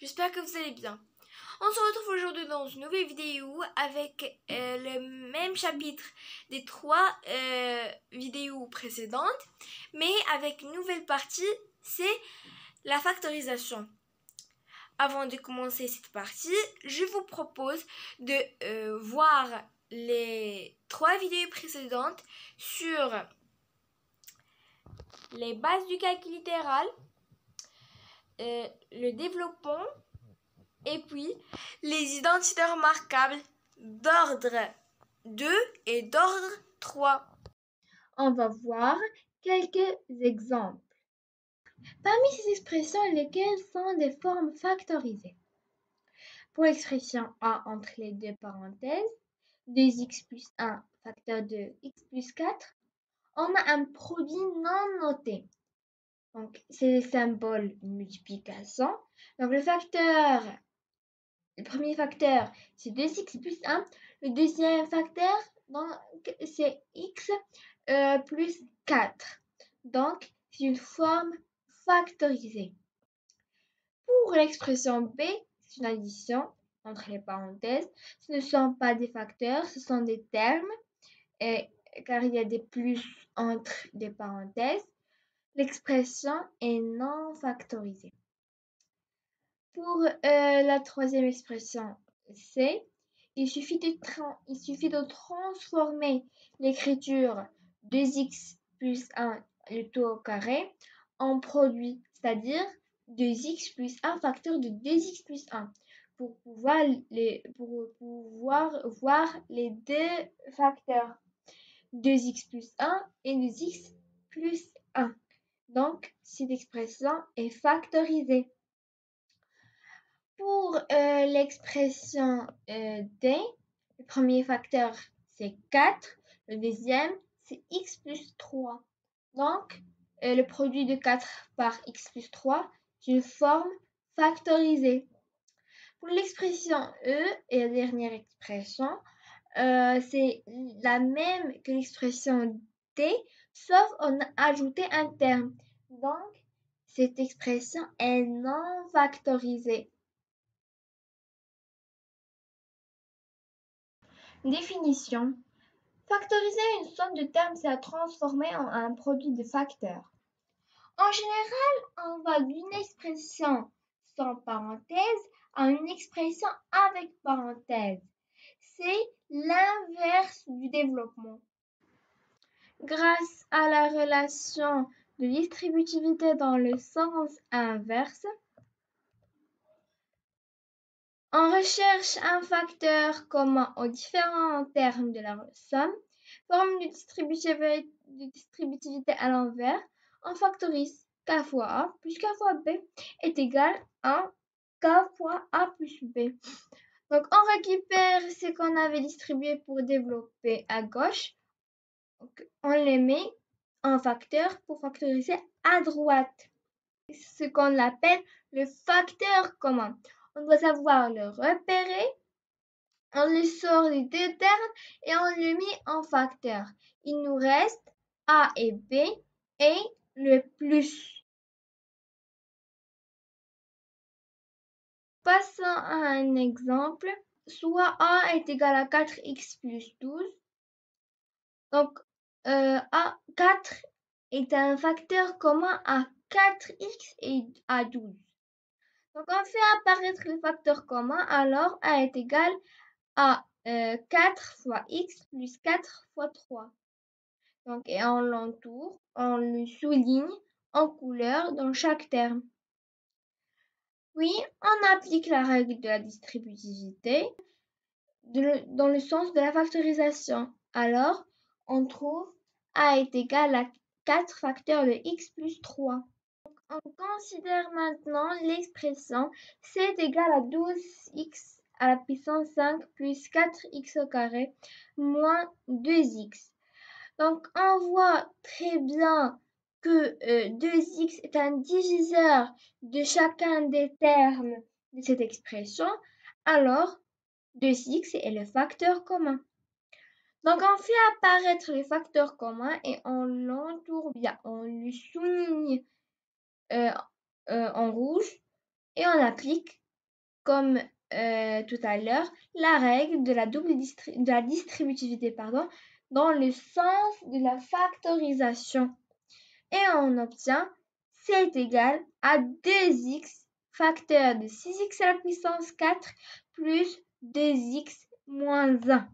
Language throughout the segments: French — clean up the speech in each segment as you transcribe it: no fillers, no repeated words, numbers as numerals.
j'espère que vous allez bien. On se retrouve aujourd'hui dans une nouvelle vidéo avec le même chapitre des trois vidéos précédentes, mais avec une nouvelle partie, c'est la factorisation. Avant de commencer cette partie, je vous propose de voir les trois vidéos précédentes sur les bases du calcul littéral, le développement et puis les identités remarquables d'ordre 2 et d'ordre 3. On va voir quelques exemples. Parmi ces expressions, lesquelles sont des formes factorisées? Pour l'expression a entre les deux parenthèses, 2x plus 1 facteur de x plus 4, on a un produit non noté. Donc, c'est le symbole de multiplication. Donc, le premier facteur, c'est 2x plus 1. Le deuxième facteur, c'est x plus 4. Donc, c'est une forme factorisée. Pour l'expression b, c'est une addition entre les parenthèses. Ce ne sont pas des facteurs, ce sont des termes, car il y a des plus entre des parenthèses. L'expression est non factorisée. Pour la troisième expression C, il suffit de transformer l'écriture 2x plus 1 le tout au carré en produit, c'est-à-dire 2x plus 1 facteur de 2x plus 1 pour pouvoir voir les deux facteurs 2x plus 1 et 2x plus 1. Donc, cette expression est factorisée. Pour l'expression D, le premier facteur c'est 4, le deuxième c'est x plus 3. Donc, le produit de 4 par x plus 3 est une forme factorisée. Pour l'expression E et la dernière expression, c'est la même que l'expression D, sauf on a ajouté un terme. Donc, cette expression est non factorisée. Définition. Factoriser une somme de termes, c'est la transformer en un produit de facteurs. En général, on va d'une expression sans parenthèse à une expression avec parenthèse. C'est l'inverse du développement. Grâce à la relation de distributivité dans le sens inverse, on recherche un facteur commun aux différents termes de la somme, forme de distributivité à l'envers, on factorise k fois a plus k fois b est égal à k fois a plus b. Donc on récupère ce qu'on avait distribué pour développer à gauche, donc, on les met en facteur pour factoriser à droite, ce qu'on appelle le facteur commun. On doit savoir le repérer, on le sort des deux termes et on le met en facteur. Il nous reste A et B et le plus. Passons à un exemple. Soit A est égal à 4x plus 12. Donc, 4 est un facteur commun à 4x et à 12. Donc, on fait apparaître le facteur commun, alors A est égal à 4 fois x plus 4 fois 3. Donc, et on l'entoure, on le souligne en couleur dans chaque terme. Puis, on applique la règle de la distributivité dans le sens de la factorisation. Alors, on trouve A est égal à 4 facteurs de x plus 3. Donc, on considère maintenant l'expression C est égal à 12x à la puissance 5 plus 4x au carré moins 2x. Donc, on voit très bien que 2x est un diviseur de chacun des termes de cette expression. Alors, 2x est le facteur commun. Donc, on fait apparaître le facteur commun et on l'entoure bien. On le souligne en rouge et on applique comme tout à l'heure, la règle de la distributivité dans le sens de la factorisation. Et on obtient c est égal à 2x facteur de 6x à la puissance 4 plus 2x moins 1.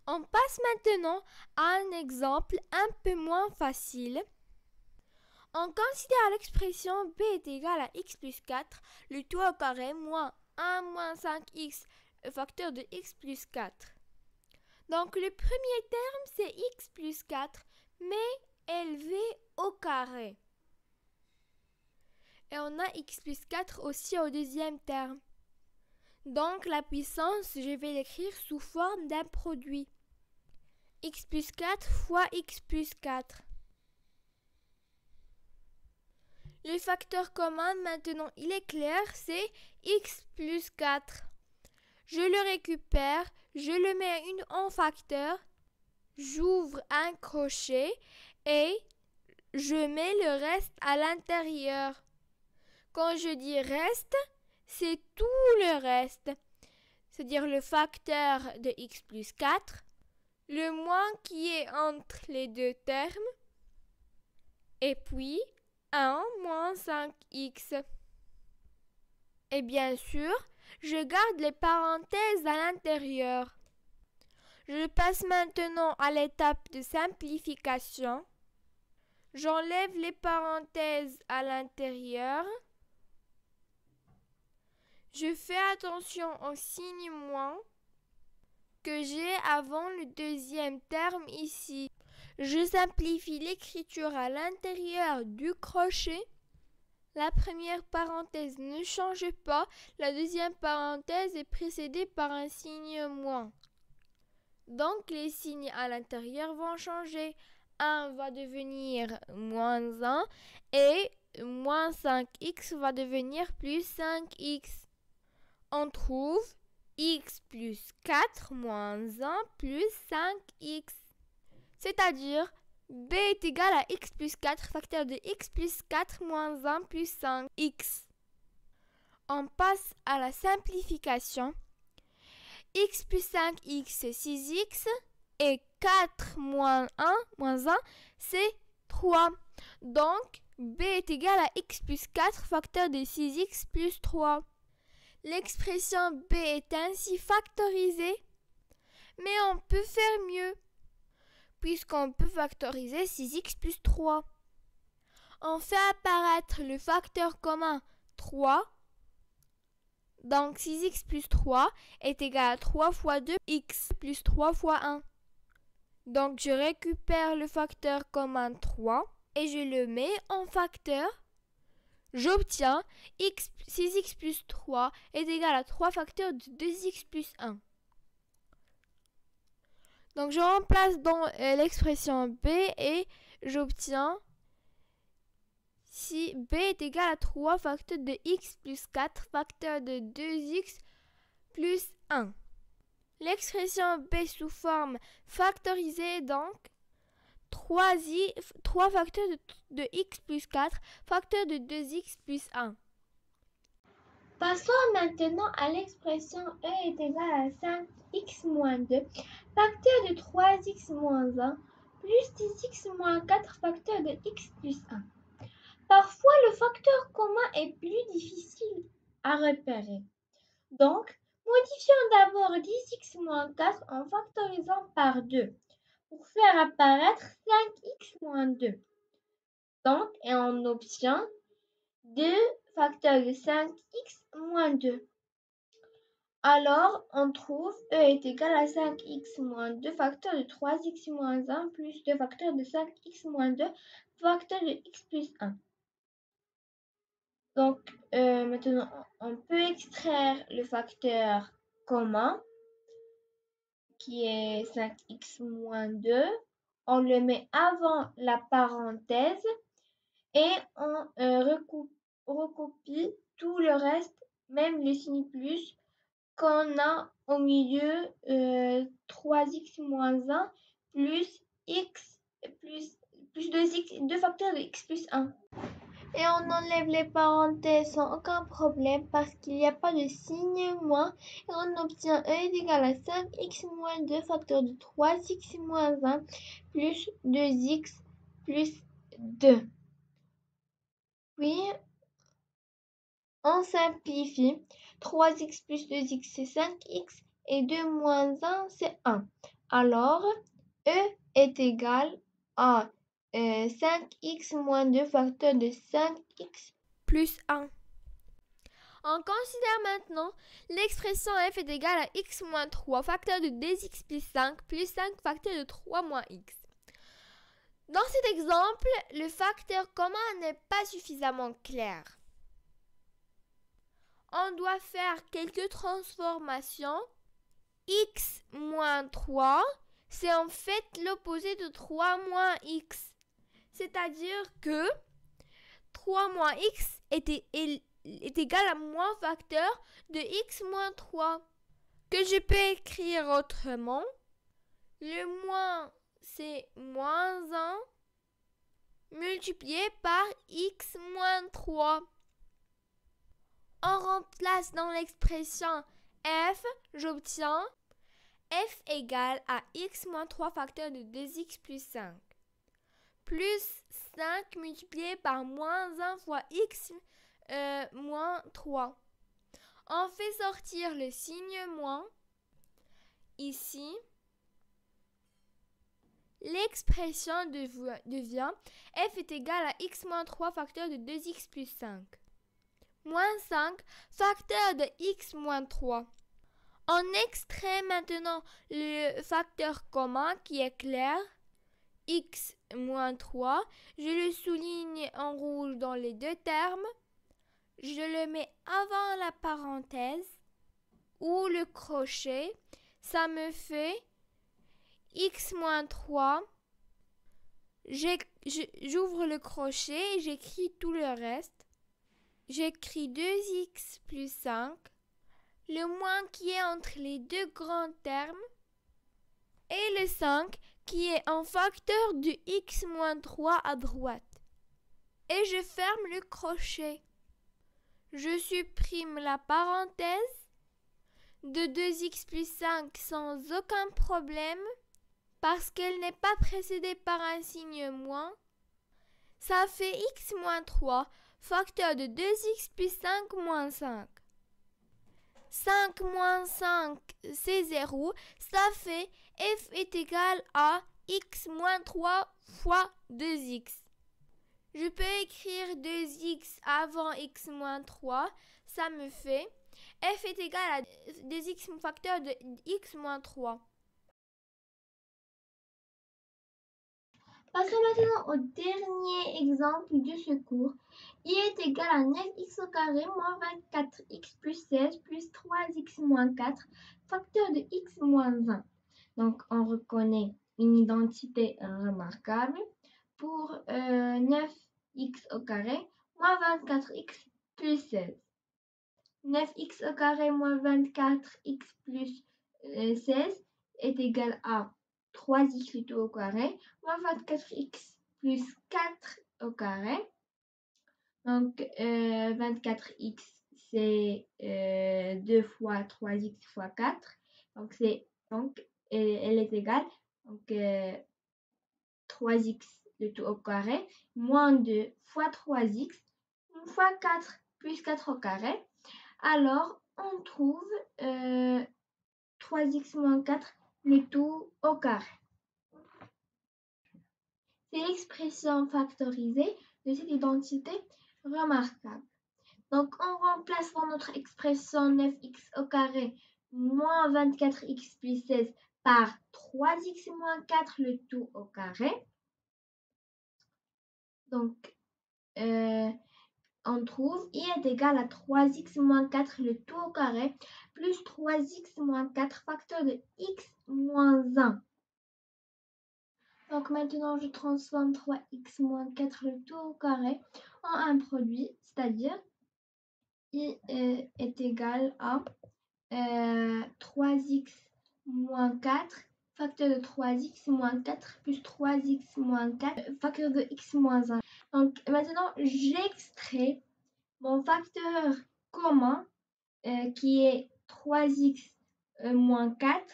On passe maintenant à un exemple un peu moins facile. On considère l'expression b est égal à x plus 4, le tout au carré, moins 1 moins 5x, facteur de x plus 4. Donc le premier terme c'est x plus 4, mais élevé au carré. Et on a x plus 4 aussi au deuxième terme. Donc la puissance, je vais l'écrire sous forme d'un produit. X plus 4 fois x plus 4. Le facteur commun maintenant, il est clair, c'est x plus 4. Je le récupère, je le mets en facteur, j'ouvre un crochet et je mets le reste à l'intérieur. Quand je dis reste, c'est tout le reste, c'est-à-dire le facteur de x plus 4, le moins qui est entre les deux termes, et puis 1 moins 5x. Et bien sûr, je garde les parenthèses à l'intérieur. Je passe maintenant à l'étape de simplification. J'enlève les parenthèses à l'intérieur. Je fais attention au signe moins que j'ai avant le deuxième terme ici. Je simplifie l'écriture à l'intérieur du crochet. La première parenthèse ne change pas, la deuxième parenthèse est précédée par un signe moins. Donc les signes à l'intérieur vont changer. 1 va devenir moins 1 et moins 5x va devenir plus 5x. On trouve x plus 4 moins 1 plus 5x. C'est-à-dire b est égal à x plus 4 facteur de x plus 4 moins 1 plus 5x. On passe à la simplification. X plus 5x c'est 6x et 4 moins 1 c'est 3. Donc b est égal à x plus 4 facteur de 6x plus 3. L'expression b est ainsi factorisée, mais on peut faire mieux, puisqu'on peut factoriser 6x plus 3. On fait apparaître le facteur commun 3. Donc 6x plus 3 est égal à 3 fois 2, x plus 3 fois 1. Donc je récupère le facteur commun 3 et je le mets en facteur. J'obtiens 6x plus 3 est égal à 3 facteurs de 2x plus 1. Donc je remplace dans l'expression b et j'obtiens si b est égal à 3 facteurs de x plus 4 facteur de 2x plus 1. L'expression b sous forme factorisée donc 3 facteurs de x plus 4 facteur de 2x plus 1. Passons maintenant à l'expression e est égal à 5x moins 2 facteur de 3x moins 1 plus 10x moins 4 facteur de x plus 1. Parfois, le facteur commun est plus difficile à repérer. Donc, modifions d'abord 10x moins 4 en factorisant par 2 pour faire apparaître 5x moins 2. Donc, et on obtient 2 facteurs de 5x moins 2. Alors, on trouve e est égal à 5x moins 2 facteur de 3x moins 1 plus 2 facteurs de 5x moins 2 facteur de x plus 1. Donc, maintenant, on peut extraire le facteur commun qui est 5x moins 2. On le met avant la parenthèse et on recopie tout le reste, même le signe plus, qu'on a au milieu 3x moins 1 plus x plus 2x, 2 facteurs de x plus 1. Et Et on enlève les parenthèses sans aucun problème parce qu'il n'y a pas de signe moins. Et on obtient e est égal à 5x moins 2 facteur de 3x moins 1 plus 2x plus 2. Puis, on simplifie. 3x plus 2x c'est 5x et 2 moins 1 c'est 1. Alors, e est égal à 5x moins 2 facteur de 5x plus 1. On considère maintenant l'expression f est égale à x moins 3 facteur de 2x plus 5 plus 5 facteur de 3 moins x. Dans cet exemple, le facteur commun n'est pas suffisamment clair. On doit faire quelques transformations. X moins 3, c'est en fait l'opposé de 3 moins x. C'est-à-dire que 3 moins x est égal à moins facteur de x moins 3. Que je peux écrire autrement. Le moins, c'est moins 1 multiplié par x moins 3. On remplace dans l'expression f, j'obtiens f égale à x moins 3 facteur de 2x plus 5. Plus 5 multiplié par moins 1 fois x moins 3. On fait sortir le signe moins. Ici, l'expression devient f est égal à x moins 3 facteur de 2x plus 5. Moins 5 facteur de x moins 3. On extrait maintenant le facteur commun qui est clair, x moins 3. Je le souligne en rouge dans les deux termes. Je le mets avant la parenthèse ou le crochet. Ça me fait x moins 3. J'ouvre le crochet et j'écris tout le reste. J'écris 2x plus 5. Le moins qui est entre les deux grands termes et le 5 qui est en facteur de x moins 3 à droite. Et je ferme le crochet. Je supprime la parenthèse de 2x plus 5 sans aucun problème parce qu'elle n'est pas précédée par un signe moins. Ça fait x moins 3 facteur de 2x plus 5 moins 5. 5 moins 5, c'est 0. Ça fait f est égal à x moins 3 fois 2x. Je peux écrire 2x avant x moins 3. Ça me fait f est égal à 2x facteur de x moins 3. Passons maintenant au dernier exemple de ce cours. I est égal à 9x au carré moins 24x plus 16 plus 3x moins 4 facteur de x moins 1. Donc, on reconnaît une identité remarquable pour 9x au carré moins 24x plus 16. 9x au carré moins 24x plus 16 est égal à 3x tout au carré, moins 24x plus 4 au carré. Donc, 24x, c'est 2 fois 3x fois 4. Donc, elle est égale. Donc, 3x le tout au carré, moins 2 fois 3x, fois 4 plus 4 au carré. Alors, on trouve 3x moins 4, le tout au carré. C'est l'expression factorisée de cette identité remarquable. Donc, on remplace pour notre expression 9x au carré moins 24x plus 16 par 3x moins 4, le tout au carré. Donc, on trouve I est égal à 3x moins 4, le tout au carré, plus 3x moins 4 facteur de x moins 1. Donc maintenant, je transforme 3x moins 4 le tout au carré en un produit, c'est-à-dire I est égal à 3x moins 4 facteur de 3x moins 4 plus 3x moins 4, facteur de x moins 1. Donc maintenant, j'extrais mon facteur commun qui est 3x moins 4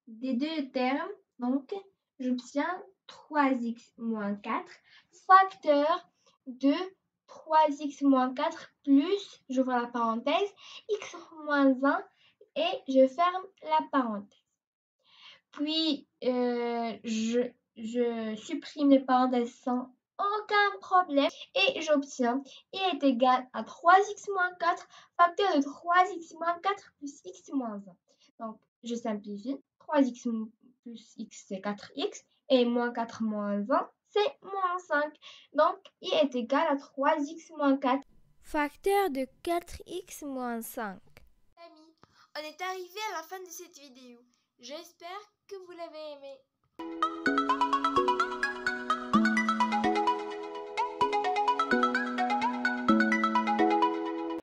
des deux termes. Donc, j'obtiens 3x moins 4, facteur de 3x moins 4 plus, j'ouvre la parenthèse, x moins 1 et je ferme la parenthèse. Puis, je supprime les parenthèses sans aucun problème et j'obtiens i est égal à 3x moins 4 facteur de 3x moins 4 plus x moins 1. Donc, je simplifie. 3x plus x, c'est 4x. Et moins 4 moins 1, c'est moins 5. Donc, i est égal à 3x moins 4. Facteur de 4x moins 5. Amis, on est arrivé à la fin de cette vidéo. J'espère que vous l'avez aimée.